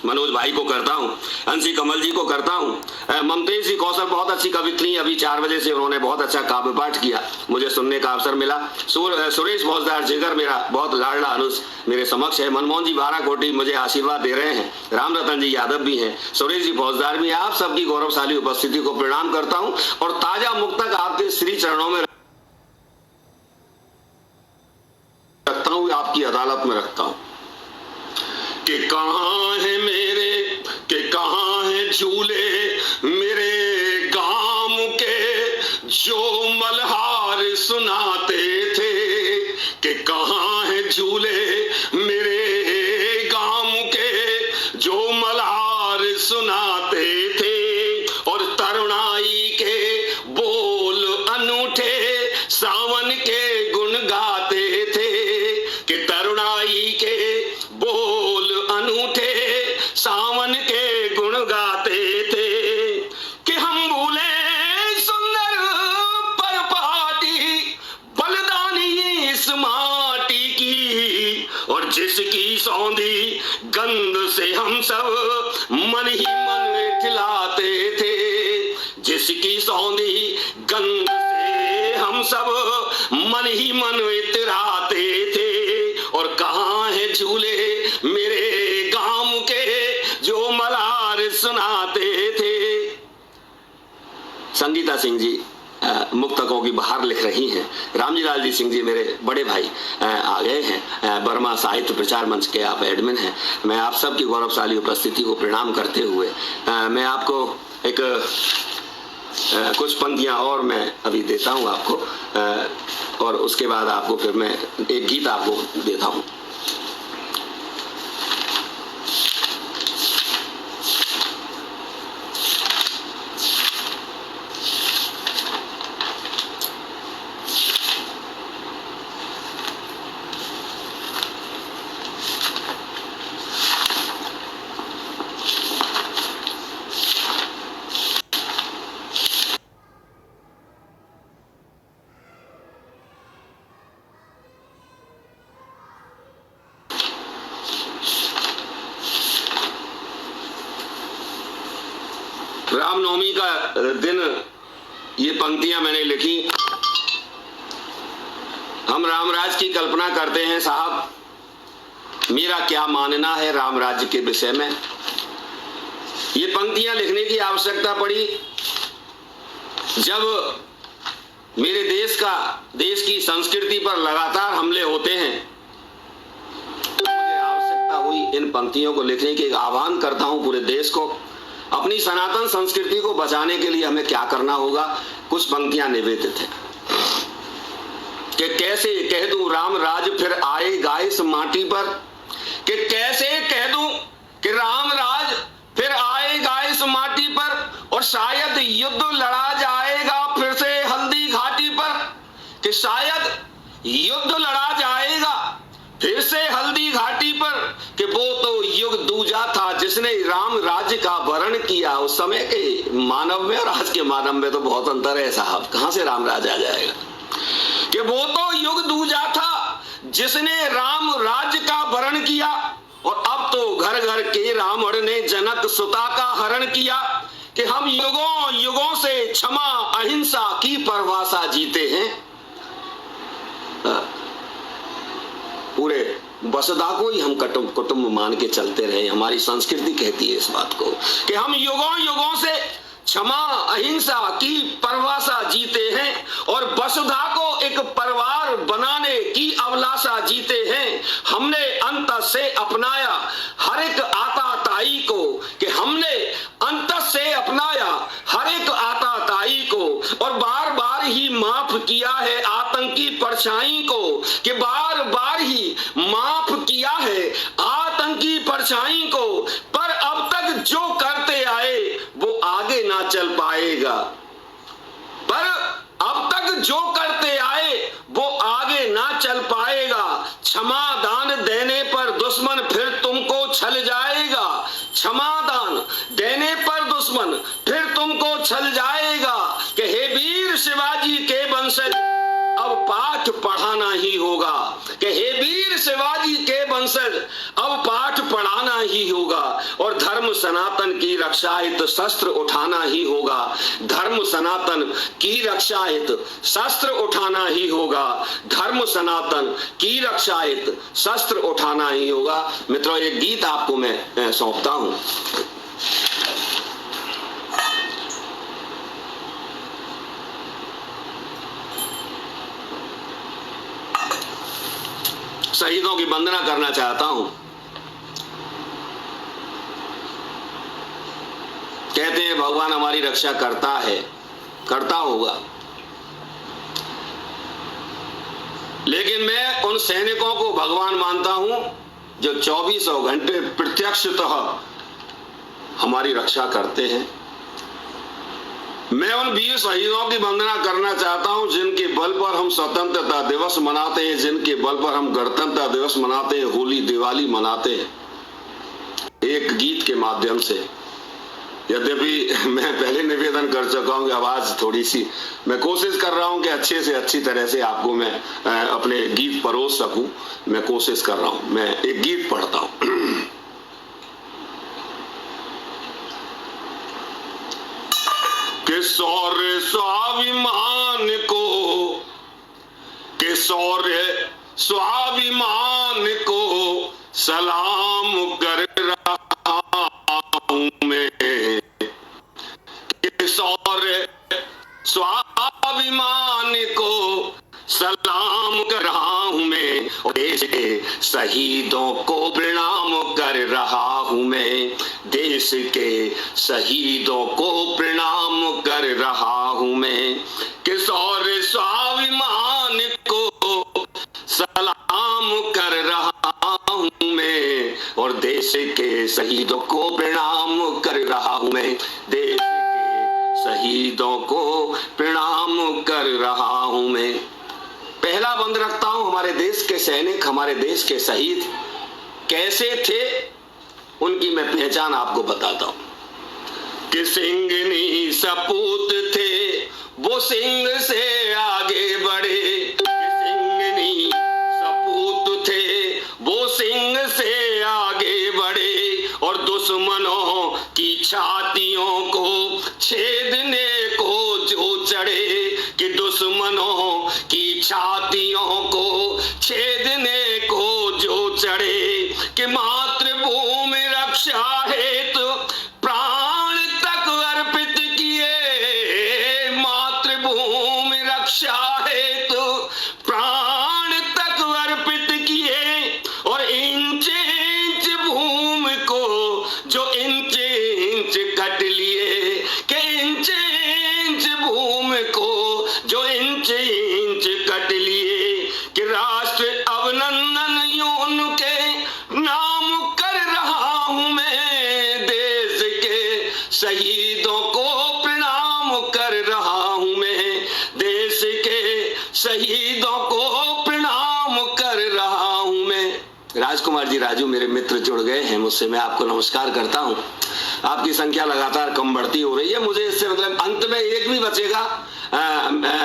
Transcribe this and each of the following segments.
मनोज भाई को करता हूँ, अंशी कमल जी को करता हूँ, ममतेज जी कौशल बहुत अच्छी कवित्री, अभी 4 बजे से उन्होंने बहुत अच्छा काव्य पाठ किया, मुझे सुनने का अवसर मिला। सुरेश भोजदार जिगर मेरा बहुत लाडला अनुज मेरे समक्ष है। मनमोहन जी 12 कोटि मुझे आशीर्वाद दे रहे हैं, राम रतन जी यादव भी हैं, सुरेश जी फौजदार भी हैं। आप सबकी गौरवशाली उपस्थिति को प्रणाम करता हूँ और ताजा मुक्तक आपके श्री चरणों में रखता हूँ, आपकी अदालत में रखता हूँ। कि कहाँ है मेरे, कि कहाँ है झूले मेरे गाम के जो मल्हार सुनाते थे, कि कहाँ है झूले मेरे गाम के जो मल्हार सुनाते थे। और तरुणाई के बोल अनूठे सावन के गुण गाते थे, कि तरुणाई के बोल अनूठे सावन के गुण गाते थे। कि हम भूले सुंदर परपाटी बलिदानी इस माटी की, और जिसकी सौंधी गंध से हम सब मन ही मन खिलाते थे, जिसकी सौंधी गंध से हम सब मन ही मन इतराते थे। और कहाँ है झूले मेरे गांव के जो मल्हार सुनाते थे। संगीता सिंह जी मुक्तकों की बहार लिख रही हैं। रामजी लाल जी सिंह जी मेरे बड़े भाई आ गए हैं, बर्मा साहित्य प्रचार मंच के आप एडमिन हैं। मैं आप सबकी गौरवशाली उपस्थिति को प्रणाम करते हुए मैं आपको एक कुछ पंक्तियां और मैं अभी देता हूं आपको, और उसके बाद आपको फिर मैं एक गीत आपको देता हूं। रामनवमी का दिन ये पंक्तियां मैंने लिखी। हम रामराज की कल्पना करते हैं साहब, मेरा क्या मानना है राम राज्य के विषय में। ये पंक्तियां लिखने की आवश्यकता पड़ी जब मेरे देश की संस्कृति पर लगातार हमले होते हैं, तो मुझे आवश्यकता हुई इन पंक्तियों को लिखने की। आह्वान करता हूं पूरे देश को, अपनी सनातन संस्कृति को बचाने के लिए हमें क्या करना होगा। कुछ पंक्तियां निवेदित हैं कि कैसे कह दूं राम राज फिर आएगा इस माटी पर, कि कैसे कह दूं कि राम राज फिर आएगा इस माटी पर, और शायद युद्ध लड़ा जाएगा फिर से हल्दी घाटी पर, कि शायद युद्ध लड़ा जाएगा फिर से हल्दी घाटी पर, कि वो तो युग दूजा था जिसने राम राज्य का वर्ण किया। उस समय के मानव में और आज के मानव में तो बहुत अंतर है साहब, कहां से राम राज आ जाएगा। कि वो तो युग दूजा था जिसने राम राज्य का वर्ण किया, और अब तो घर घर के रावण ने जनक सुता का हरण किया। कि हम युगों युगों से क्षमा अहिंसा की परिभाषा जीते हैं। पूरे वसुधा को ही हम कुटुंब मान के चलते रहे। हमारी संस्कृति कहती है इस बात को कि हम युगों युगों से क्षमा अहिंसा की परिभाषा जीते हैं, और वसुधा को एक परिवार बनाने की अभिलाषा जीते हैं। हमने अंत से अपनाया हर एक आताताई को, कि हमने अंत से अपनाया हर एक आताताई को, और बार बार ही माफ किया है आतंकी परछाई को, कि बार बार ही माफ किया है आतंकी परछाई को। पर अब तक जो करते आए वो आगे ना चल पाएगा, पर अब तक जो करते आए वो आगे ना चल पाएगा। क्षमा दान देने पर दुश्मन फिर तुमको छल जाएगा, क्षमा दान देने पर दुश्मन फिर तुमको छल जाएगा। कि हे वीर शिवाजी के वंशज अब पाठ पढ़ाना ही होगा कि हे वीर शिवाजी के वंशज, अब पाठ पढ़ाना ही होगा और धर्म सनातन की रक्षा हित शस्त्र उठाना ही होगा। धर्म सनातन की रक्षा हित शस्त्र उठाना ही होगा। धर्म सनातन की रक्षा हित शस्त्र उठाना ही होगा। मित्रों, एक गीत आपको मैं सौंपता हूं। शहीदों की वंदना करना चाहता हूं। कहते हैं भगवान हमारी रक्षा करता है, करता होगा, लेकिन मैं उन सैनिकों को भगवान मानता हूं जो 24 घंटे प्रत्यक्षतः हमारी रक्षा करते हैं। मैं उन वीर शहीदों की वंदना करना चाहता हूं जिनके बल पर हम स्वतंत्रता दिवस मनाते हैं, जिनके बल पर हम गणतंत्र दिवस मनाते हैं, होली दिवाली मनाते हैं, एक गीत के माध्यम से। यद्यपि मैं पहले निवेदन कर चुका हूं कि आवाज थोड़ी सी, मैं कोशिश कर रहा हूं कि अच्छे से अच्छी तरह से आपको मैं अपने गीत परोस सकूं। मैं कोशिश कर रहा हूं। मैं एक गीत पढ़ता हूं। कि शौर्य स्वाभिमान को, कि शौर्य स्वाभिमान को सलाम कर रहा हूं मैं, कि शौर्य स्वाभिमान को सलाम कर रहा हूं मैं, और देश के शहीदों को प्रणाम कर रहा हूं मैं। देश के शहीदों को प्रणाम कर रहा हूं मैं, कि शौर्य स्वाभिमान को सलाम कर रहा हूं मैं, और देश के शहीदों को प्रणाम कर रहा हूं मैं। देश के शहीदों को प्रणाम कर रहा हूं मैं। पहला बंद रखता हूं, हमारे देश के सैनिक, हमारे देश के शहीद कैसे थे, उनकी मैं पहचान आपको बताता हूं। कि सिंघनी सपूत थे, वो सिंह से आगे बढ़े। कि सिंघनी सपूत थे, वो सिंह से आगे बढ़े, और दुश्मनों की छातियों को छेदने को जो चढ़े। कि दुश्मनों की छातियों को छेदने को जो चढ़े। कि मातृभूमि रक्षा हेतु प्राण तक अर्पित किए। मातृभूमि रक्षा हेतु प्राण तक अर्पित किए, और इंच इंच भूमि को जो इंच इंच कट लिए। कि इंच इंच भूमि को जो इंच इंच कट लिए। कि राष्ट्र अभिनंदन उनके नाम कर रहा हूं मैं। देश के शहीदों को प्रणाम कर रहा हूं मैं। देश के शहीदों को प्रणाम कर रहा हूं मैं। राजकुमार जी राजू मेरे मित्र जुड़ गए हैं मुझसे, मैं आपको नमस्कार करता हूं। आपकी संख्या लगातार कम बढ़ती हो रही है। मुझे इससे मतलब अंत में एक भी बचेगा।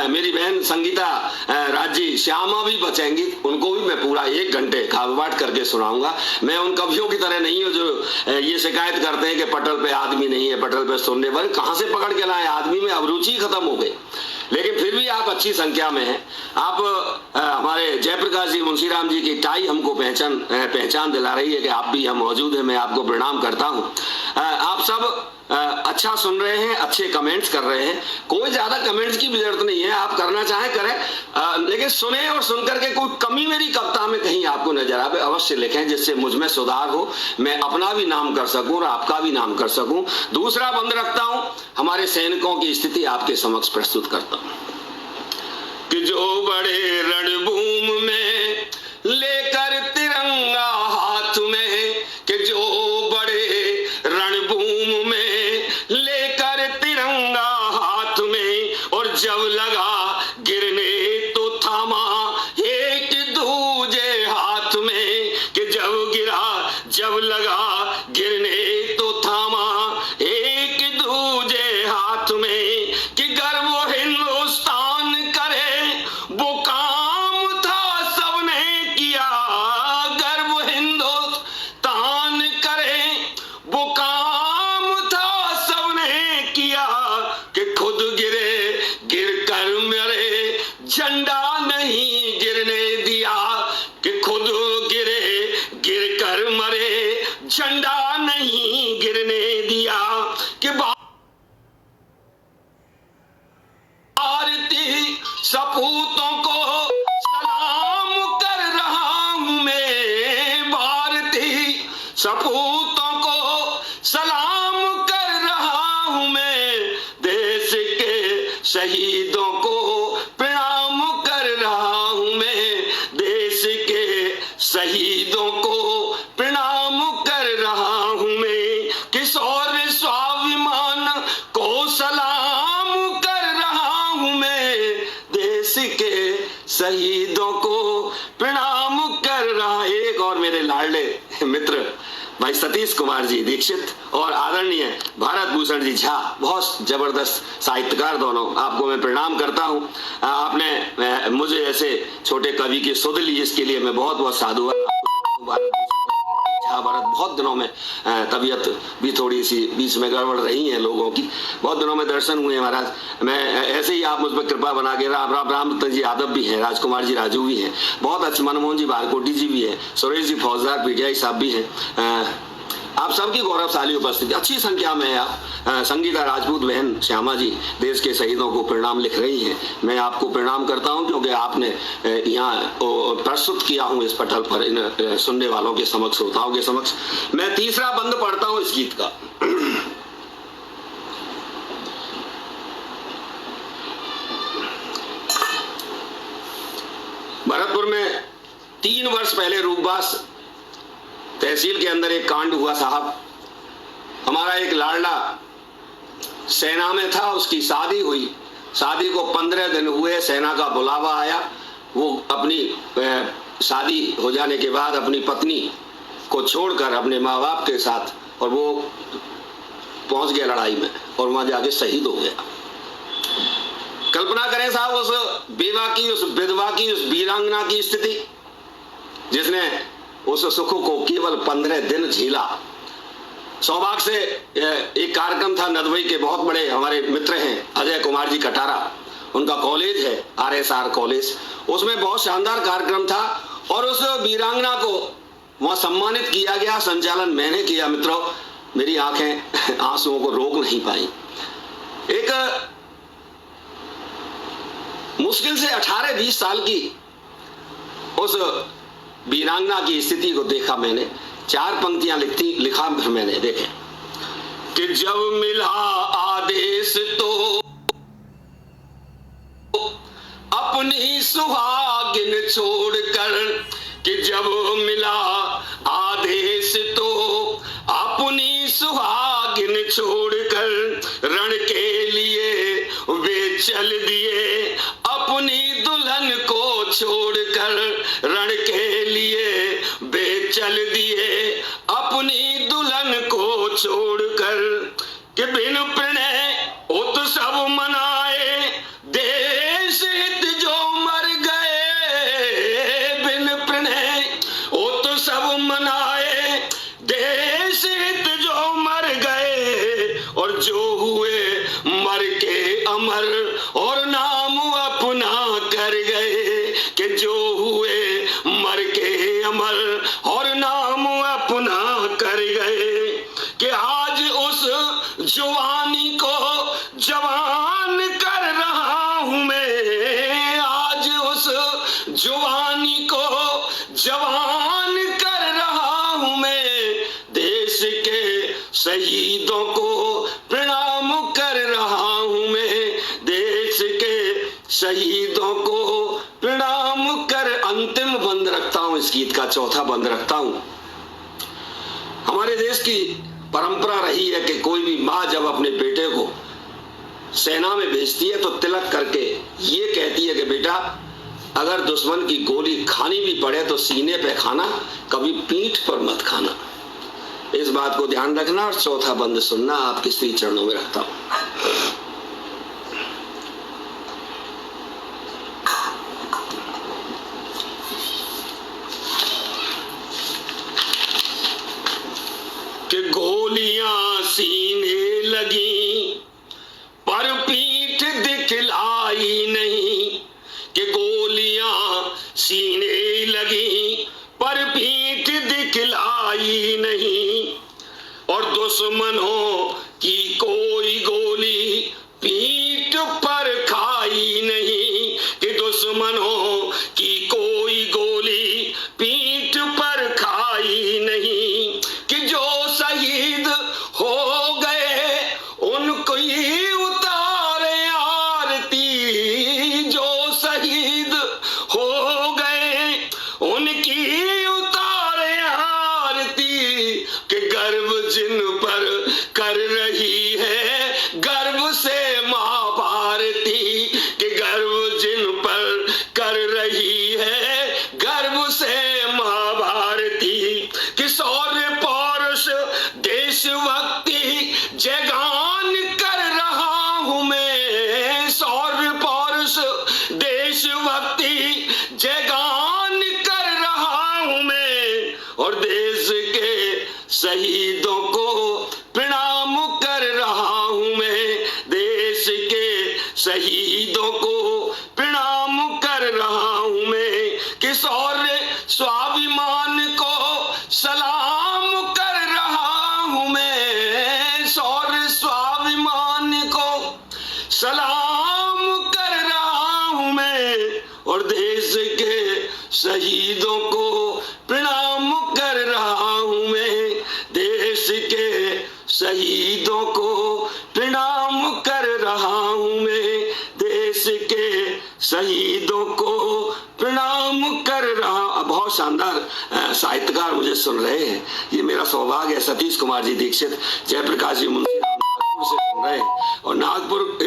मेरी बहन संगीता राजी श्यामा भी बचेंगी, उनको भी मैं पूरा 1 घंटे खाबबाट करके सुनाऊंगा। मैं उन कवियों की तरह नहीं हूँ जो ये शिकायत करते हैं कि पटल पे आदमी नहीं है, पटल पे सुनने वाले कहाँ से पकड़ के लाए आदमी में, अब रुचि खत्म हो गई। लेकिन फिर भी आप अच्छी संख्या में हैं। आप हमारे जयप्रकाश जी मुंशीराम जी की टाई हमको पहचान दिला रही है कि आप भी हम मौजूद हैं। मैं आपको प्रणाम करता हूँ। आप सब अच्छा सुन रहे हैं, अच्छे कमेंट्स कर रहे हैं। कोई ज्यादा कमेंट्स की भी जरूरत नहीं है, आप करना चाहें करें, लेकिन सुने और सुनकर के कोई कमी मेरी कविता में कहीं आपको नजर आवे अवश्य लिखें, जिससे मुझ में सुधार हो, मैं अपना भी नाम कर सकूं और आपका भी नाम कर सकूं। दूसरा बंद रखता हूं, हमारे सैनिकों की स्थिति आपके समक्ष प्रस्तुत करता हूं। कि जो बड़े रणभूमि में लेकर तिरंगा हाथ में, कि जो बड़े रणभूमि में लेकर तिरंगा हाथ में, और जब लगा गिरने तो थामा एक दूजे हाथ में। कि जब गिरा जब लगा गिरने तो थामा एक दूजे हाथ में। कि गर्व हिंदुस्तान करे वो झंडा नहीं गिरने दिया कि भारतीय सपूतों को सलाम कर रहा हूं मैं, भारतीय सपूतों को सलाम कर रहा हूं मैं, देश के शहीदों को प्रणाम कर रहा हूं मैं, देश के शहीदों को प्रणाम कर रहा हूं मैं, किशोर स्वाभिमान को सलाम कर रहा हूं मैं, देश के शहीदों को प्रणाम कर रहा। एक और मेरे लाडले मित्र भाई सतीश कुमार जी दीक्षित और आदरणीय भारत भूषण जी झा, बहुत जबरदस्त साहित्यकार दोनों, आपको मैं प्रणाम करता हूं। आपने मुझे ऐसे छोटे कवि की सुध ली, इसके लिए मैं बहुत बहुत साधुवाद। भारत बहुत दिनों में तबीयत भी थोड़ी सी बीच में गड़बड़ रही है लोगों की, बहुत दिनों में दर्शन हुए महाराज। मैं ऐसे ही आप मुझ पर कृपा बना के, राम जी यादव भी हैं, राजकुमार जी राजू भी हैं, बहुत अच्छे मनमोहन जी बारकोटी जी भी हैं, सुरेश जी फौजदार पीटीआई साहब भी हैं। आप सबकी गौरवशाली उपस्थिति, अच्छी संख्या में है आप। संगीता राजपूत बहन श्यामा जी देश के शहीदों को प्रणाम लिख रही हैं, मैं आपको प्रणाम करता हूं क्योंकि आपने यहाँ प्रस्तुत किया हूं इस पटल पर इन सुनने वालों के समक्ष, श्रोताओं के समक्ष। मैं तीसरा बंद पढ़ता हूं इस गीत का। भरतपुर में 3 वर्ष पहले रूपबास तहसील के अंदर एक कांड हुआ साहब। हमारा एक लाडला सेना में था, उसकी शादी हुई, शादी को 15 दिन हुए, सेना का बुलावा आया, वो अपनी शादी हो जाने के बाद अपनी पत्नी को छोड़कर अपने माँ बाप के साथ, और वो पहुंच गया लड़ाई में और वहां जाके शहीद हो गया। कल्पना करें साहब उस बेवा की, उस विधवा की, उस वीरांगना की स्थिति, जिसने उस सुख को केवल 15 दिन झेला। सौभाग्य से एक कार्यक्रम था, नदवई के बहुत बड़े हमारे मित्र हैं अजय कुमार जी कटारा, उनका कॉलेज है RSR कॉलेज, उसमें बहुत शानदार कार्यक्रम था और उस वीरांगना को वहां सम्मानित किया गया। संचालन मैंने किया मित्रों, मेरी आंखें आंसुओं को रोक नहीं पाई। एक मुश्किल से 18-20 साल की उस वीरांगना की स्थिति को देखा मैंने। 4 पंक्तियां लिखा फिर मैंने, देखे कि जब मिला आदेश तो अपनी सुहागिन छोड़कर, कि जब मिला आदेश तो अपनी सुहागिन छोड़कर, रण के लिए वे चल दिए अपनी दुल्हन को छोड़कर, रण के लिए वे चल दिए अपनी दुल्हन को छोड़कर, कि बिन प्रणय उत्सव मनाए देश हित जो मर गए, बिन प्रणय उत्सव मनाए देश हित जो मर गए, और जो हुए मर के अमर और नाम अपना कर गए, कि जो हुए मर के अमर और नाम अपना कर गए, कि आज उस जवानी को जवान कर रहा हूं मैं, आज उस जवानी को जवान कर रहा हूं मैं, देश के शहीदों को प्रणाम कर रहा हूं मैं, देश के शहीदों को प्रणाम कर। अंतिम बंद रखता हूं इस गीत का, चौथा बंद रखता हूं। हमारे देश की परंपरा रही है कि कोई भी माँ जब अपने बेटे को सेना में भेजती है तो तिलक करके ये कहती है कि बेटा अगर दुश्मन की गोली खानी भी पड़े तो सीने पे खाना, कभी पीठ पर मत खाना। इस बात को ध्यान रखना और चौथा बंद सुनना आपके श्री चरणों में रखता हूं। कि गोलियां सीने लगी पर पीठ दिखलाई नहीं, कि गोलियां सीने लगी पर पीठ दिखलाई नहीं, दुश्मनों की कोई गोली पीठ पर खाई नहीं, कि दुश्मनों की कोई गोली पीठ पर खाई नहीं, कि जो शहीद हो गए उनको ही उतारे आरती, जो शहीद हो गए उनकी उतारे आरती, कि गर्व जिन पर कर रही है गर्व से मां भारती, कि गर्व जिन पर कर रही है गर्व से मां भारती, कि शौर्य पौरुष देशभक्ति जगान कर रहा हूं मैं, शौर्य पौरुष देशभक्ति जगान कर रहा हूं मैं, और देश के शहीदों को प्रणाम कर रहा हूं मैं, देश के शहीदों को प्रणाम कर रहा हूं मैं, कि शौर्य स्वाभिमान को सलाम कर रहा हूं मैं, शौर्य स्वाभिमान को सलाम कर रहा हूं मैं, और देश के शहीदों को प्रणाम कर रहा हूं मैं, देश के शहीदों को प्रणाम कर रहा हूं मैं, देश के शहीदों को प्रणाम कर रहा। बहुत शानदार साहित्यकार मुझे सुन रहे हैं, ये मेरा सौभाग्य है। सतीश कुमार जी दीक्षित, जयप्रकाश जी मुंशी नागपुर से सुन रहे हैं, और नागपुर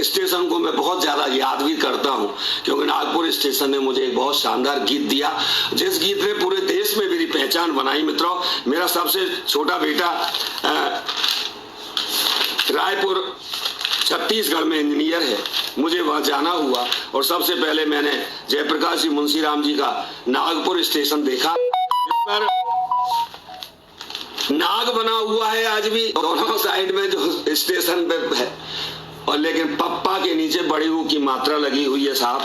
स्टेशन को मैं बहुत ज्यादा याद भी करता हूं, क्योंकि नागपुर स्टेशन ने मुझे एक बहुत शानदार गीत दिया, जिस गीत ने पूरे देश में मेरी पहचान बनाई। मित्रों, मेरा सबसे छोटा बेटा रायपुर छत्तीसगढ़ में इंजीनियर है, मुझे वहां जाना हुआ और सबसे पहले मैंने जयप्रकाश जी मुंशीराम जी का नागपुर स्टेशन देखा, जिस पर नाग बना हुआ है आज भी दोनों साइड में जो स्टेशन पे है, और लेकिन पप्पा के नीचे बड़ी ऊ की मात्रा लगी हुई है। साहब,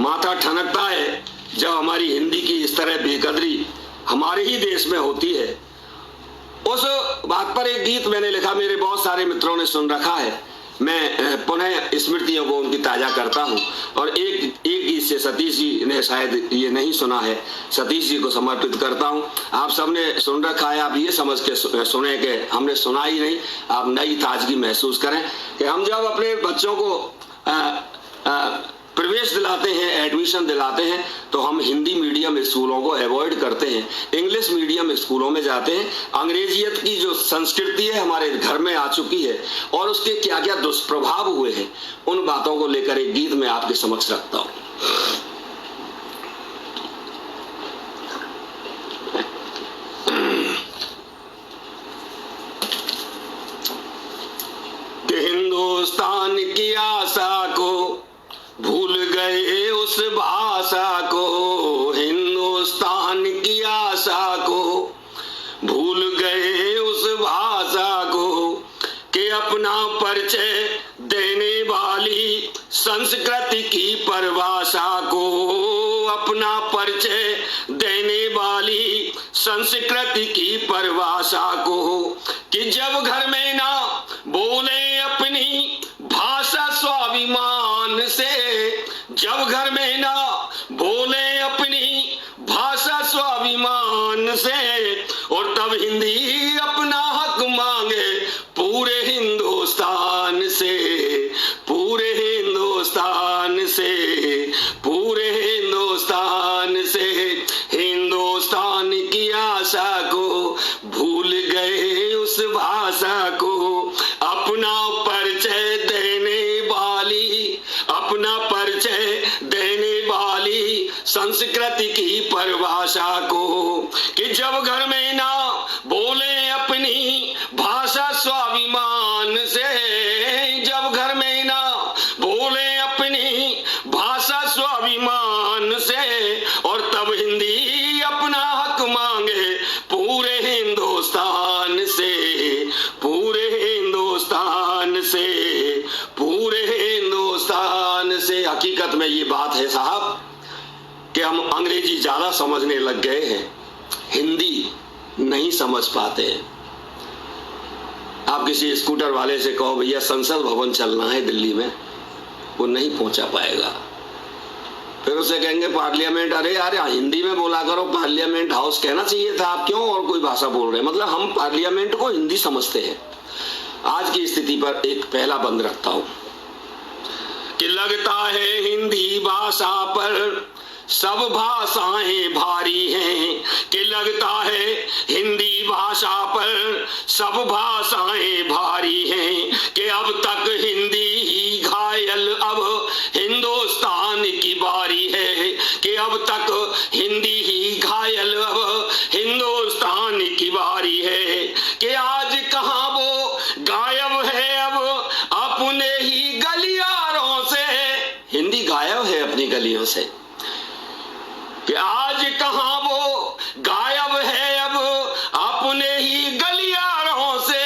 माथा ठनकता है जब हमारी हिंदी की इस तरह बेकदरी हमारे ही देश में होती है। उस बात पर एक गीत मैंने लिखा, मेरे बहुत सारे मित्रों ने सुन रखा है, मैं पुनः स्मृतियों को उनकी ताजा करता हूं, और एक गीत से सतीश जी ने शायद ये नहीं सुना है, सतीश जी को समर्पित करता हूं। आप सबने सुन रखा है, आप ये समझ के सुने कि हमने सुना ही नहीं, आप नई ताजगी महसूस करें कि हम जब अपने बच्चों को प्रवेश दिलाते हैं, एडमिशन दिलाते हैं, तो हम हिंदी मीडियम स्कूलों को अवॉइड करते हैं, इंग्लिश मीडियम स्कूलों में जाते हैं। अंग्रेजियत की जो संस्कृति है हमारे घर में आ चुकी है, और उसके क्या क्या दुष्प्रभाव हुए हैं, उन बातों को लेकर एक गीत मैं आपके समक्ष रखता हूं। कि हिंदुस्तान की आशा को भूल गए उस भाषा को, हिंदुस्तान की आशा को भूल गए उस भाषा को, कि अपना परिचय देने वाली संस्कृति की परिभाषा को, अपना परिचय देने वाली संस्कृति की परिभाषा को, कि जब घर में ना बोले अपनी भाषा स्वाभिमान से, जब घर में ना बोले अपनी भाषा स्वाभिमान से, और तब हिंदी अपना हक मांगे पूरे हिंदुस्तान से, पूरे हिंदुस्तान से, पूरे हिंदुस्तान से, हिंदुस्तान की आशा को भूल गए उस भाषा को, अपना परिचय देने वाली, अपना परिचय देने वाली संस्कृति की परिभाषा को, कि जब घर में ना बोले अपनी भाषा स्वाभिमान से, जब घर में ना बोले अपनी भाषा स्वाभिमान से, और तब हिंदी अपना हक मांगे पूरे हिंदुस्तान से, पूरे हिंदुस्तान से, पूरे हिंदुस्तान से। हकीकत में ये बात है साहब कि हम अंग्रेजी ज्यादा समझने लग गए हैं, हिंदी नहीं समझ पाते हैं। आप किसी स्कूटर वाले से कहो भैया संसद भवन चलना है दिल्ली में, वो नहीं पहुंचा पाएगा। फिर उसे कहेंगे पार्लियामेंट, अरे यार हिंदी में बोला करो, पार्लियामेंट हाउस कहना चाहिए था, आप क्यों और कोई भाषा बोल रहे हैं। मतलब हम पार्लियामेंट को हिंदी समझते हैं। आज की स्थिति पर एक पहला बंद रखता हूं कि लगता है हिंदी भाषा पर सब भाषाएं भारी हैं, कि लगता है हिंदी भाषा पर सब भाषाएं भारी हैं, कि अब तक हिंदी ही घायल अब हिंदुस्तान की बारी है, कि अब तक हिंदी ही घायल अब हिंदुस्तान की बारी है, कि आज कहां वो गायब है अब अपने ही गलियारों से। हिंदी गायब है अपनी गलियों से, कि आज कहां वो गायब है अब अपने ही गलियारों से,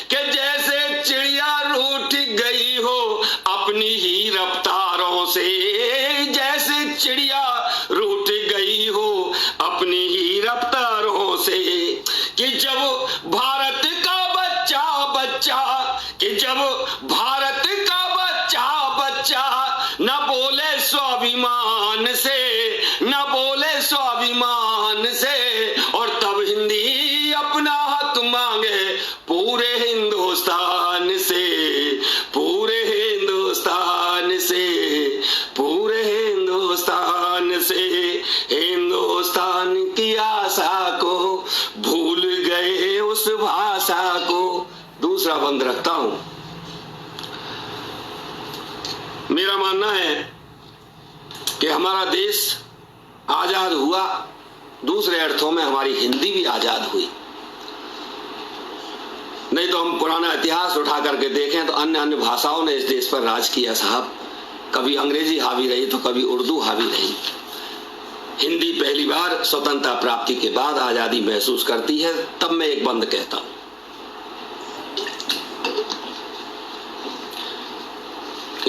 कि जैसे चिड़िया रूठ गई हो अपनी ही रफ्तारों से, जैसे चिड़िया रूठ गई हो अपनी ही रफ्तारों से। कि जब भारत का बच्चा बच्चा, कि जब भारत का बच्चा बच्चा न बोले स्वाभिमान से, न बोले स्वाभिमान से, और तब हिंदी अपना हक मांगे पूरे हिंदुस्तान से, पूरे हिंदुस्तान से, पूरे हिंदुस्तान से। हिंदुस्तान की आशा को भूल गए उस भाषा को। दूसरा बंद रखता हूं, मेरा मानना है कि हमारा देश आजाद हुआ, दूसरे अर्थों में हमारी हिंदी भी आजाद हुई। नहीं तो हम पुराना इतिहास उठा करके देखें तो अन्य अन्य भाषाओं ने इस देश पर राज किया साहब। कभी अंग्रेजी हावी रही तो कभी उर्दू हावी रही। हिंदी पहली बार स्वतंत्रता प्राप्ति के बाद आजादी महसूस करती है। तब मैं एक बंद कहता हूं,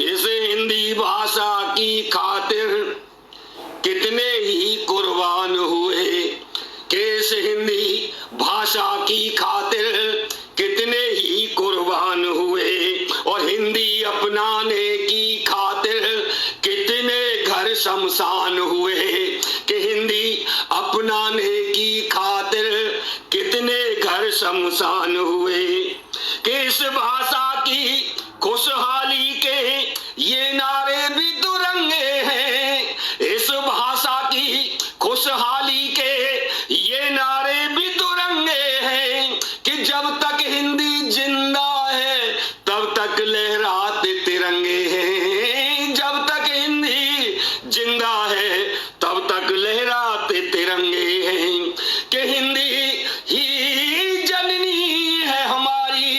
इस हिंदी भाषा की खातिर कितने ही कुर्बान हुए, कि इस हिंदी भाषा की खातिर कितने ही कुर्बान हुए, और हिंदी अपनाने की खातिर कितने घर शमशान हुए, कि हिंदी अपनाने की खातिर कितने घर शमशान हुए, कि इस भाषा की खुशहाली के ये नारे भी दुरंगे हैं, इस भाषा की खुशहाली के ये नारे भी दुरंगे हैं, कि जब तक हिंदी जिंदा है तब तक लहराते तिरंगे हैं, जब तक हिंदी जिंदा है तब तक लहराते तिरंगे हैं, कि हिंदी ही जननी है हमारी,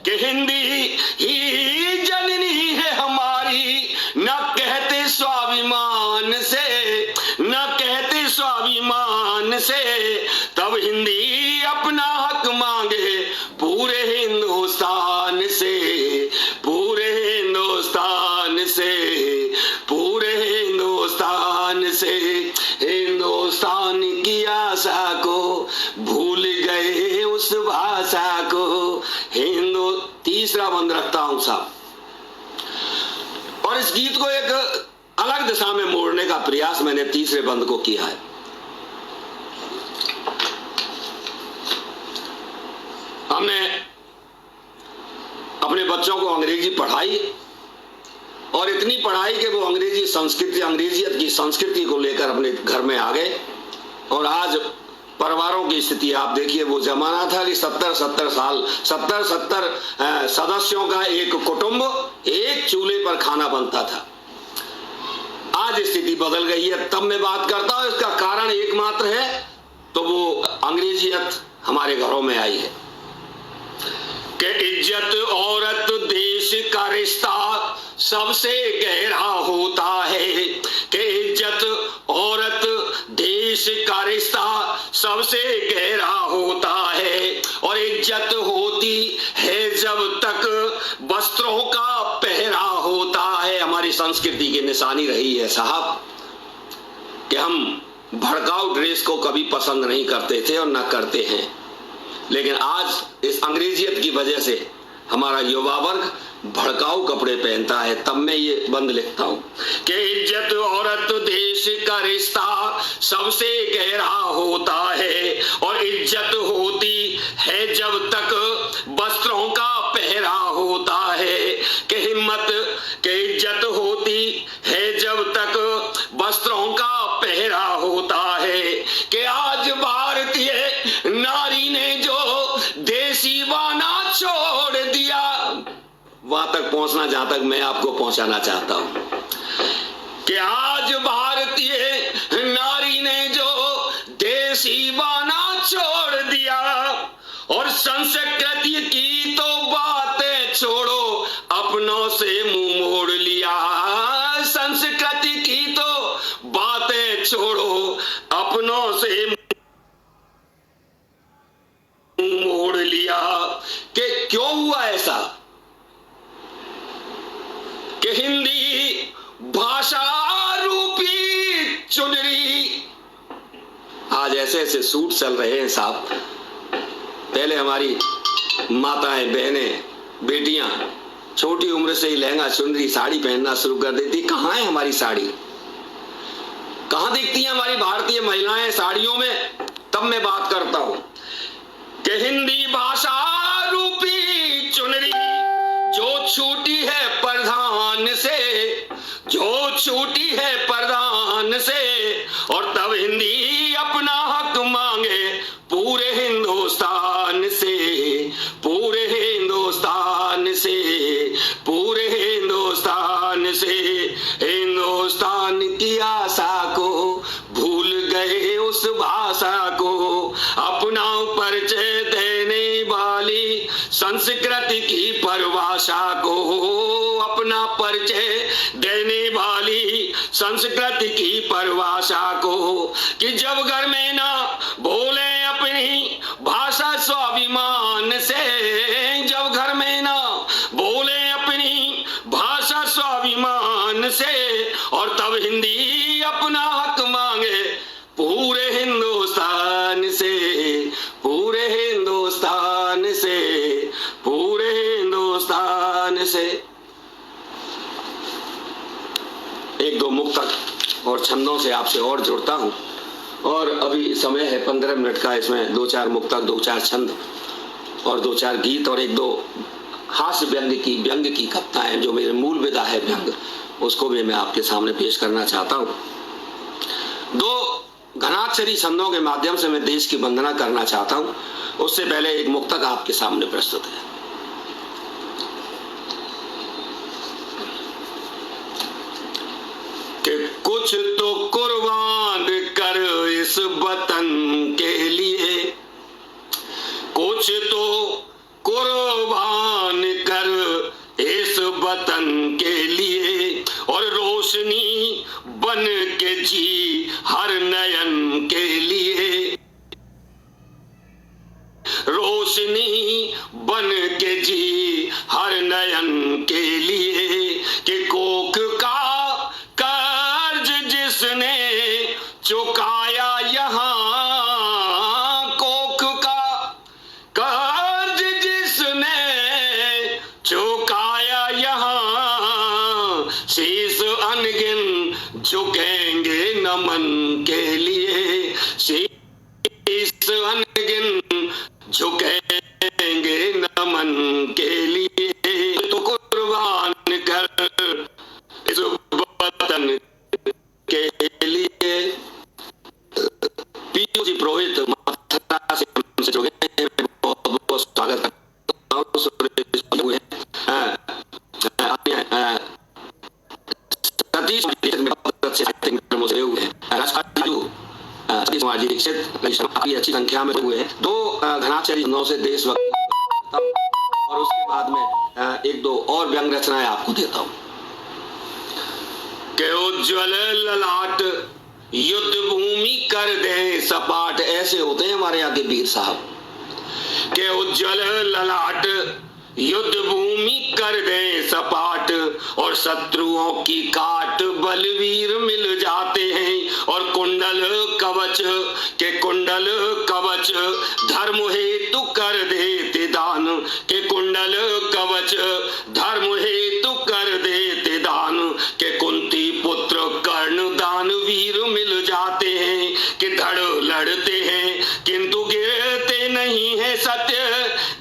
कि हिंदी ही जननी है हमारी। न कहते स्वाभिमान से, न कहते स्वाभिमान से, तब हिंदी अपना हक मांगे पूरे हिंदुस्तान से, पूरे हिंदुस्तान से, पूरे हिंदुस्तान से। हिंदुस्तान की आशा को भूल गए उस भाषा को। तीसरा बंद रखता हूं साहब, और इस गीत को एक अलग दिशा में मोड़ने का प्रयास मैंने तीसरे बंद को किया है। हमने अपने बच्चों को अंग्रेजी पढ़ाई, और इतनी पढ़ाई कि वो अंग्रेजी संस्कृति, अंग्रेजियत की संस्कृति को लेकर अपने घर में आ गए। और आज परिवारों की स्थिति आप देखिए, वो जमाना था कि 70 सदस्यों का एक कुटुंब, एक चूल्हे पर खाना बनता था। आज स्थिति बदल गई है। तब मैं बात करता हूं, इसका कारण एकमात्र है तो वो अंग्रेजियत हमारे घरों में आई है। कि इज्जत औरत देश का रिश्ता सबसे गहरा होता है, कि इज्जत औरत देश का रिश्ता सबसे गहरा होता है, और इज्जत होती है जब तक वस्त्रों का पहरा होता है। हमारी संस्कृति की निशानी रही है साहब कि हम भड़काऊ ड्रेस को कभी पसंद नहीं करते थे और न करते हैं। लेकिन आज इस अंग्रेजियत की वजह से हमारा युवा वर्ग भड़काऊ कपड़े पहनता है। तब मैं ये बंद लिखता हूं कि इज्जत औरत देश का रिश्ता सबसे गहरा होता है, और इज्जत होती है जब तक वस्त्रों का पहरा होता है। कि हिम्मत के इज्जत होती है जब तक वस्त्रों का पहरा होता है। कि आज भारतीय नारी ने जो देसी बाना छोड़ दिया, वहां तक पहुंचना जहां तक मैं आपको पहुंचाना चाहता हूं कि आज भारतीय नारी ने जो देसी बाना छोड़ दिया, और संस्कृति की तो बातें छोड़ो अपनों से मुंह मोड़ लिया। संस्कृति की तो बातें छोड़ो अपनों से मुंह मोड़ लिया। कि क्यों हुआ ऐसा कि हिंदी भाषा रूपी चुनरी, आज ऐसे ऐसे सूट चल रहे हैं साहब। पहले हमारी माताएं, बहनें, बेटियां छोटी उम्र से ही लहंगा, चुनरी, साड़ी पहनना शुरू कर देती। कहां है हमारी साड़ी? कहां दिखती है हमारी भारतीय महिलाएं साड़ियों में? तब मैं बात करता हूं कि हिंदी भाषा रूपी चुनरी जो छूटी है प्रधान से, जो छूटी है प्रधान से, और तब हिंदी अपना हक मांगे पूरे हिंदुस्तान से, पूरे हिंदुस्तान से, पूरे हिंदुस्तान से। हिंदुस्तान की आशा को भूल गए उस भाषा को, अपना परिचय देने वाली संस्कृति की परिभाषा को, अपना परिचय देने वाली संस्कृति की परिभाषा को। कि जब घर में ना बोले अपनी भाषा स्वाभिमान से, जब घर में ना बोले अपनी भाषा स्वाभिमान से, और तब हिंदी अपना हक मांगे पूरे हिंदुस्तान से, पूरे हिंदुस्तान से, पूरे हिंदुस्तान से। एक दो मुक्तक और छंदों से आपसे और जुड़ता हूं, और अभी समय है 15 मिनट का। इसमें 2-4 मुक्तक, 2-4 छंद और 2-4 गीत और 1-2 हास्य व्यंग की कविताएं, जो मेरे मूल विधा है व्यंग, उसको भी मैं आपके सामने पेश करना चाहता हूं। 2 घनाक्षरी छंदों के माध्यम से मैं देश की वंदना करना चाहता हूं। उससे पहले एक मुक्तक आपके सामने प्रस्तुत है। कि कुछ तो कुर्बान कर इस वतन के लिए, कुछ तो कुर्बान कर इस वतन के लिए, और रोशनी बन के जी हर नयन के लिए, रोशनी बन के जी हर नयन के लिए। कि कोख का कर्ज जिसने चुकाया यहाँ, कोख का कर्ज जिसने चुकाया यहाँ, शीश अनगिन झुकेंगे नमन के लिए, शीश अनगिन झुकेंगे नमन के लिए। तो कुर्बान कर इस वतन के लिए। पीयू जी पुरोहित मथुरा से हमसे जुड़े हैं, बहुत बहुत स्वागत करता हूं। सुरेश हुए सतीश समाजी दीक्षित काफी अच्छी संख्या में हुए हैं। 2 घनाक्षरी छंदों से देशभक्ति, और उसके बाद में 1-2 और व्यंग रचनाएं आपको देता हूं। कि उज्ज्वल ललाट युद्ध भूमि कर दे सपाट, ऐसे होते हैं हमारे यहाँ के वीर साहब। कि उज्ज्वल ललाट युद्ध भूमि कर दे सपाट, और शत्रुओं की काट बलवीर मिल जाते हैं। और कुंडल कवच के कुंडल कवच धर्म हेतु कर देते दान, के कुंडल कवच धर्म हेतु कर देते दान, के कुंती पुत्र कर्ण दान वीर मिल जाते हैं। कि धड़ लड़ते हैं किंतु गिरते नहीं है सत्य,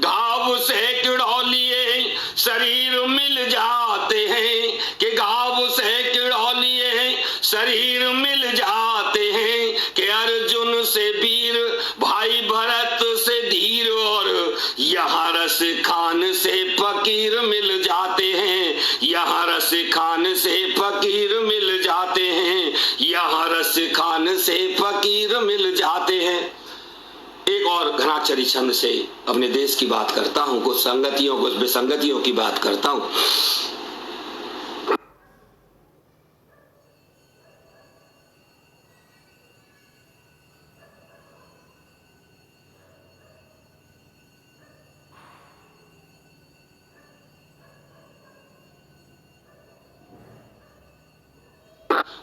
घाव से किड़ौलिए शरीर मिल जाते हैं। कि घाव से किड़ौलिए शरीर मिल जाते हैं। कि अर्जुन से वीर भाई भरत से धीर, और यहाँ रस खान से फकीर मिल जाते हैं। यहाँ रस खान से फकीर मिल जाते हैं। यहाँ रस खान से फकीर मिल जाते हैं। एक और घनाक्षरी छंद से अपने देश की बात करता हूं, कुछ संगतियों कुछ विसंगतियों की बात करता हूं।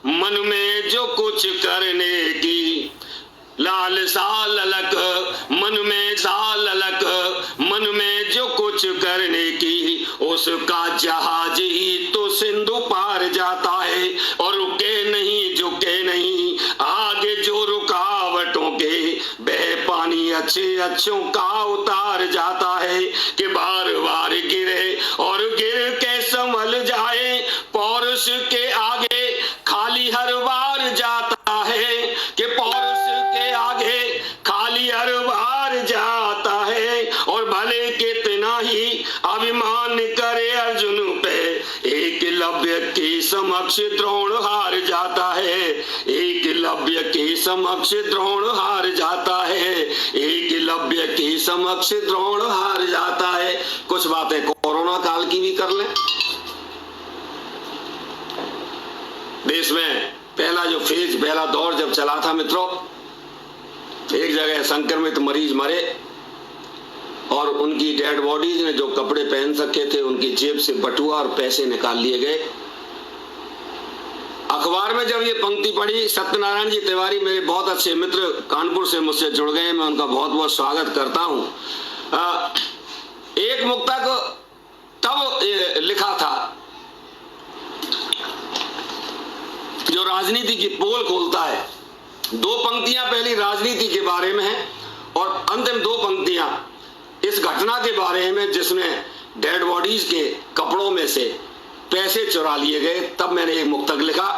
मन में जो कुछ करने की लालसा ललक, मन में सा ललक, मन में जो कुछ करने की, उसका जहाज ही तो सिंधु पार जाता है। और रुके नहीं झुके नहीं आगे जो रुकावटों के, बह पानी अच्छे अच्छों का उतार जाता है। कि बार बार गिरे और गिर के संभल जाए, पौरुष के आगे खाली हर बार जाता है। कि पौरुष के आगे खाली हर बार जाता है। और भले कितना ही अभिमान करे अर्जुन पे, एकलव्य के समक्ष द्रोण हार जाता है। एकलव्य के समक्ष द्रोण हार जाता है। एकलव्य के समक्ष द्रोण हार जाता है। कुछ बातें कोरोना काल की भी कर लें। देश में पहला जो फेज, पहला दौर जब चला था मित्रों, एक जगह संक्रमित मरीज मरे और उनकी डेड बॉडीज ने जो कपड़े पहन सके थे उनकी जेब से बटुआ और पैसे निकाल लिए गए। अखबार में जब ये पंक्ति पढ़ी, सत्यनारायण जी तिवारी मेरे बहुत अच्छे मित्र कानपुर से मुझसे जुड़ गए, मैं उनका बहुत बहुत स्वागत करता हूं। एक मुक्तक तब लिखा था जो राजनीति की पोल खोलता है। दो पंक्तियां पहली राजनीति के बारे में है और अंतिम दो पंक्तियां इस घटना के बारे में जिसमें डेड बॉडीज के कपड़ों में से पैसे चुरा लिए गए। तब मैंने एक मुक्तक लिखा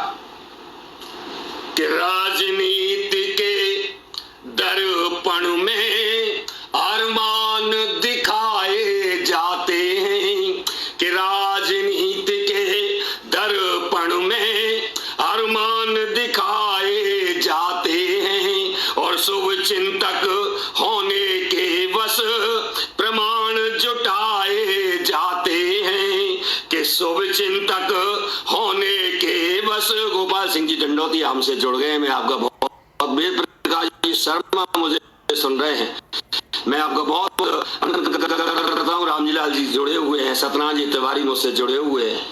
कि राजनीति के दर्पण में अरमान दिखाए जाते हैं। कि राजनीति के दर्पण में अरमान दिखाए जाते हैं। और शुभ चिंतक होने के बस प्रमाण जुटाए जाते हैं। कि शुभ चिंतक होने के बस। गोपाल सिंह जी दंडोती हमसे जुड़ गए, मैं आपका बहुत वेद प्रकाश जी शर्मा मुझे सुन रहे हैं, मैं आपका बहुत करता हूँ। रामजीलाल जी जुड़े हुए हैं, सत्यनारायण जी तिवारी मुझसे जुड़े हुए हैं।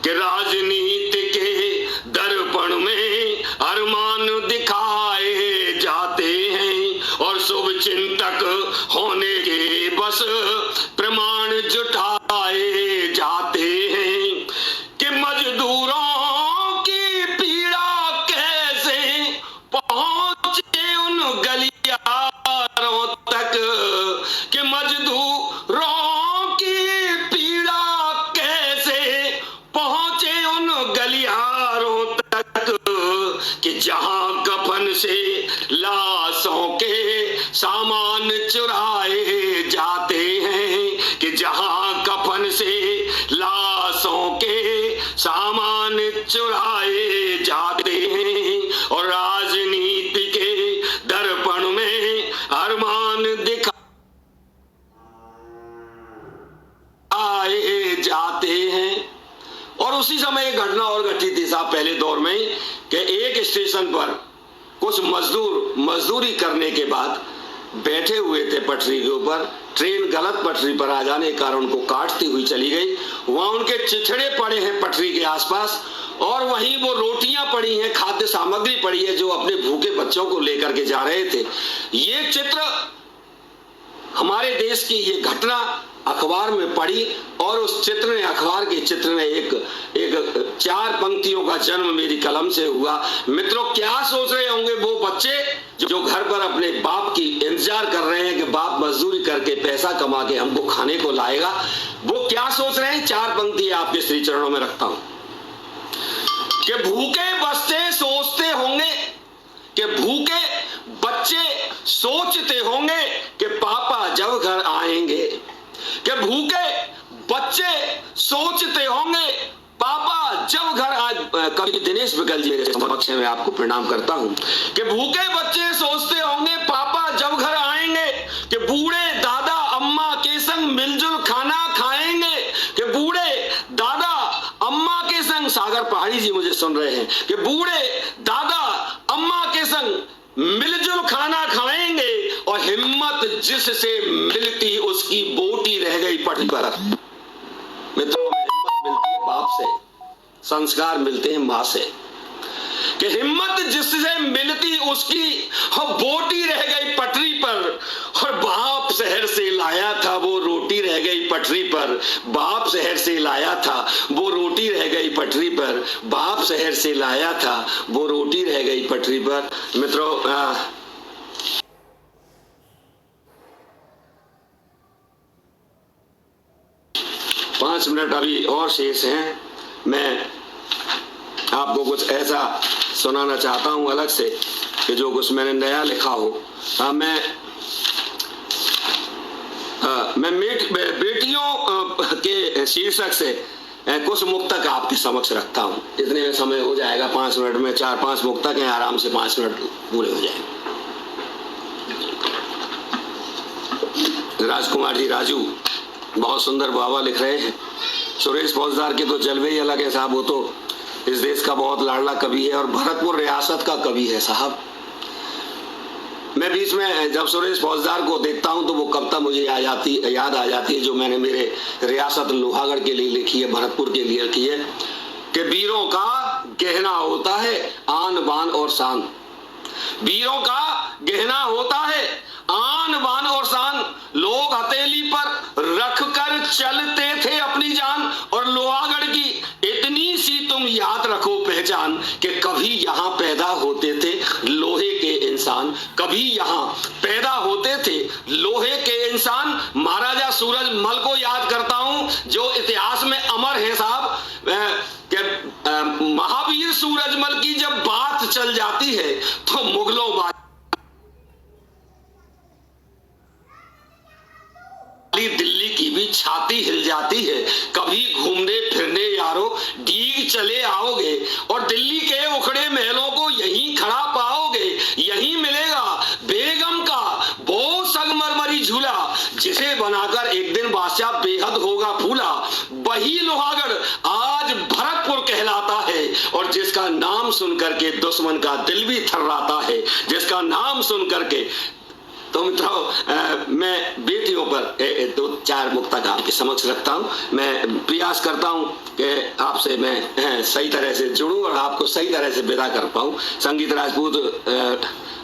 कि राजनीति के दर्पण में अरमान दिखाए जाते हैं। और शुभ चिंतक होने के बस प्रमाण जुटाए जाते हैं। कि मजदूरों की पीड़ा कैसे पहुंचे उन गलियारों तक। कि मजदूरों की पीड़ा कैसे पहुंचे उन गलियारों तक। कि जहां कफन से लाशों के सामान चुराए जाते हैं। कि जहां कफन से लाशों के सामान चुराए जाते हैं। और राजनीति के दर्पण में अरमान दिखाए जाते हैं। और उसी समय एक घटना और घटी थी साहब पहले दौर में कि एक स्टेशन पर कुछ मजदूर मजदूरी करने के बाद बैठे हुए थे पटरी के ऊपर, ट्रेन गलत पटरी पर आ जाने के कारण उनको काटती हुई चली गई। वहां उनके चिथड़े पड़े हैं पटरी के आसपास, और वहीं वो रोटियां पड़ी हैं, खाद्य सामग्री पड़ी है जो अपने भूखे बच्चों को लेकर के जा रहे थे। ये चित्र, हमारे देश की ये घटना अखबार में पड़ी, और उस चित्र ने, अखबार के चित्र ने एक 4 पंक्तियों का जन्म मेरी कलम से हुआ। मित्रों, क्या सोच रहे होंगे वो बच्चे जो घर पर अपने बाप की इंतजार कर रहे हैं कि बाप मजदूरी करके पैसा कमा के हमको खाने को लाएगा, वो क्या सोच रहे हैं? 4 पंक्ति आपके श्री चरणों में रखता हूं कि भूखे बच्चे सोचते होंगे, कि भूखे बच्चे सोचते होंगे कि पापा जब घर आएंगे, कि भूखे बच्चे सोचते होंगे पापा जब घर आए। कवि दिनेश बिगल जी मेरे समक्ष में आपको प्रणाम करता हूं कि भूखे बच्चे सोचते होंगे पापा जब घर आएंगे, कि बूढ़े दादा अम्मा के संग मिलजुल खाना खाएंगे, कि बूढ़े दादा अम्मा के संग, सागर पहाड़ी जी मुझे सुन रहे हैं, कि बूढ़े दादा अम्मा के संग मिलजुल खाना खाएंगे, और हिम्मत जिससे मिलती उसकी बोटी रह गई पटरी पर। मित्रों, हिम्मत मिलती है बाप से, संस्कार मिलते हैं मां से, कि हिम्मत जिससे मिलती उसकी बोटी रह गई पटरी पर, और बाप शहर से लाया था वो रोटी रह गई पटरी पर। बाप शहर से लाया था वो रोटी रह गई पटरी पर, बाप शहर से लाया था वो रोटी रह गई पटरी पर। मित्रों, 5 मिनट अभी और शेष हैं। मैं आपको कुछ ऐसा सुनाना चाहता हूं अलग से कि जो कुछ मैंने नया लिखा हो। मैं बेटियों के शीर्षक से कुछ मुक्तक आपके समक्ष रखता हूं। इतने में समय हो जाएगा, 5 मिनट में 4-5 मुक्तक हैं, आराम से 5 मिनट पूरे हो जाएंगे। राजकुमार जी राजू बहुत सुंदर बाबा लिख रहे हैं। सुरेश फौजदार के तो जलवे ही अलग है साहब, वो तो इस देश का बहुत लाडला कवि है और भरतपुर रियासत का कवि है साहब। मैं बीच में जब सुरेश फौजदार को देखता हूं तो वो कविता मुझे याद आ जाती है जो मैंने मेरे रियासत लोहागढ़ के लिए लिखी है, भरतपुर के लिए लिखी है, कि वीरों का गहना होता है आन बान और शान। वीरों का गहना होता है आन बान और शान, लोग हथेली पर रख कर चलते थे अपनी जान, और लोहागढ़ की इतनी सी तुम याद रखो पहचान, कि कभी यहाँ पैदा होते थे लोहे के इंसान, कभी यहाँ पैदा होते थे लोहे के इंसान। महाराजा सूरजमल को याद करता हूँ जो इतिहास में अमर है साहब, महावीर सूरजमल की जब बात चल जाती है तो मुगलों दिल्ली की भी छाती हिल जाती है। कभी घूमने फिरने यारो डीग चले आओगे, और दिल्ली के उखड़े महलों को यहीं खड़ा पाओगे। यहीं मिलेगा बेगम का वो संगमरमरी झूला, जिसे बनाकर एक दिन बादशाह बेहद होगा फूला। वही लोहागढ़ आज भरतपुर कहलाता है, और जिसका नाम सुनकर के दुश्मन का दिल भी थर्राता है, जिसका नाम सुनकर के। तो मित्रों, मैं बेटियों पर 2-4 मुक्तक आपके समक्ष रखता हूं। मैं प्रयास करता हूं कि आपसे मैं सही तरह से जुड़ूं और आपको सही तरह से विदा कर पाऊं। संगीत राजपूत,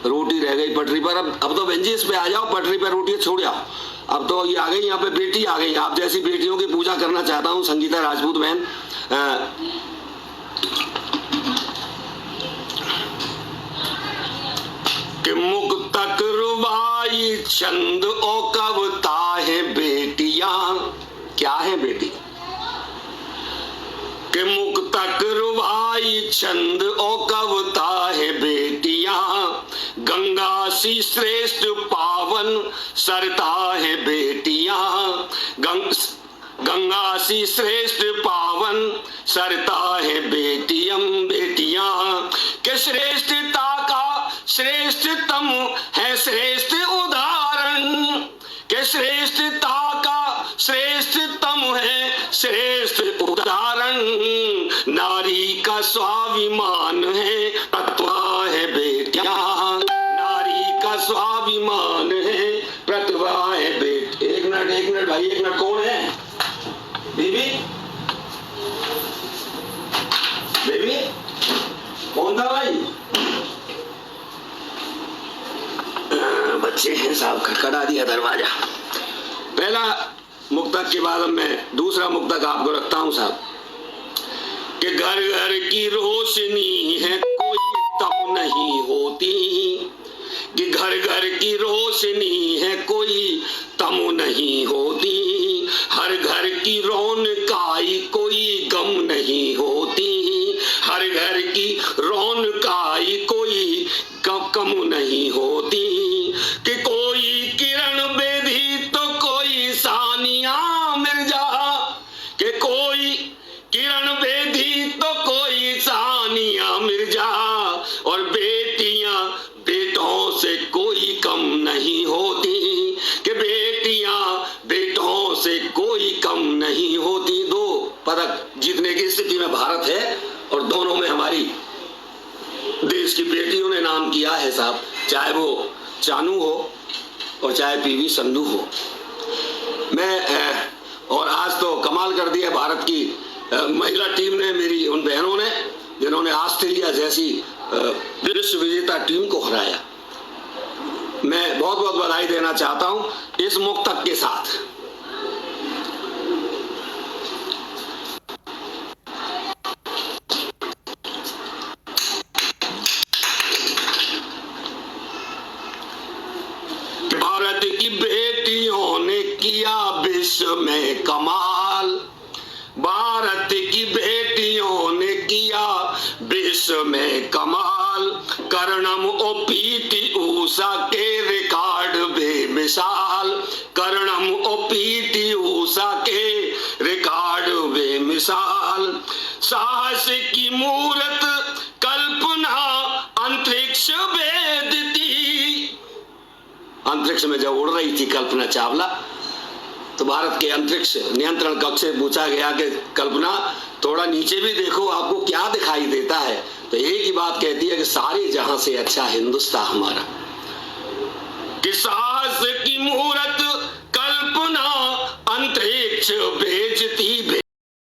रोटी रह गई पटरी पर। अब तो बेंजिस पे आ जाओ, पटरी पर रोटी छोड़ जाओ। अब तो ये आ गई, यहाँ पे बेटी आ गई। आप जैसी बेटियों की पूजा करना चाहता हूँ संगीता राजपूत बहन। कि मुक्तक रुबाई छंद ओ कविता है बेटियां। क्या है बेटी? कि मुक्तक रुबाई छंद ओ कविता है बेटियां, गंगा सी श्रेष्ठ पावन सरता है बेटियां। गंगा सी श्रेष्ठ पावन सरता है बेटियां, के श्रेष्ठता का श्रेष्ठतम है श्रेष्ठ उदाहरण, के श्रेष्ठता का श्रेष्ठतम है श्रेष्ठ उदाहरण। नारी का स्वाभिमान है तत्वा है बेटियां, नारी का स्वाभिमान है खटखटा दिया दरवाजा। पहला मुक्तक के बाद मैं दूसरा मुक्तक आपको रखता हूं साहब, कि घर घर की रोशनी है कोई तम नहीं होती, कि घर घर की रोशनी है कोई तम नहीं होती, हर घर की रौनकाई कोई गम नहीं होती, हर घर की रौनकाई कोई कम नहीं होती, कि कोई किरण बेधी तो कोई सानिया मिर्जा, कि कोई किरण बेधी तो कोई सानिया मिर्जा, और बेटियां बेटों से कोई कम नहीं होती, कि बेटियां बेटों से कोई कम नहीं होती। 2 पदक जीतने की स्थिति में भारत है और दोनों में हमारी देश की बेटियों ने नाम किया है साहब, चाहे वो चानू हो और चाहे पीवी संधू हो। और आज तो कमाल कर दिया भारत की महिला टीम ने, मेरी उन बहनों ने जिन्होंने ऑस्ट्रेलिया जैसी विश्व विजेता टीम को हराया। मैं बहुत बहुत बधाई देना चाहता हूं इस मुक्तक के साथ। भारत की बेटियों ने किया विश्व में कमाल, भारत की बेटियों ने किया विश्व में कमाल, कर्णम ओ पीटी ऊषा के रिकॉर्ड बेमिसाल, कर्णम ओ पीटी ऊषा के रिकॉर्ड बेमिसाल, साहस की मूरत कल्पना अंतरिक्ष भेदती। अंतरिक्ष में जब उड़ रही थी कल्पना चावला तो भारत के अंतरिक्ष नियंत्रण कक्ष से पूछा गया कि कल्पना थोड़ा नीचे भी देखो आपको क्या दिखाई देता है, तो एक ही बात कहती है कि सारे जहां से अच्छा हिंदुस्तान हमारा। कि साहस की मुहूर्त कल्पना अंतरिक्ष भेजती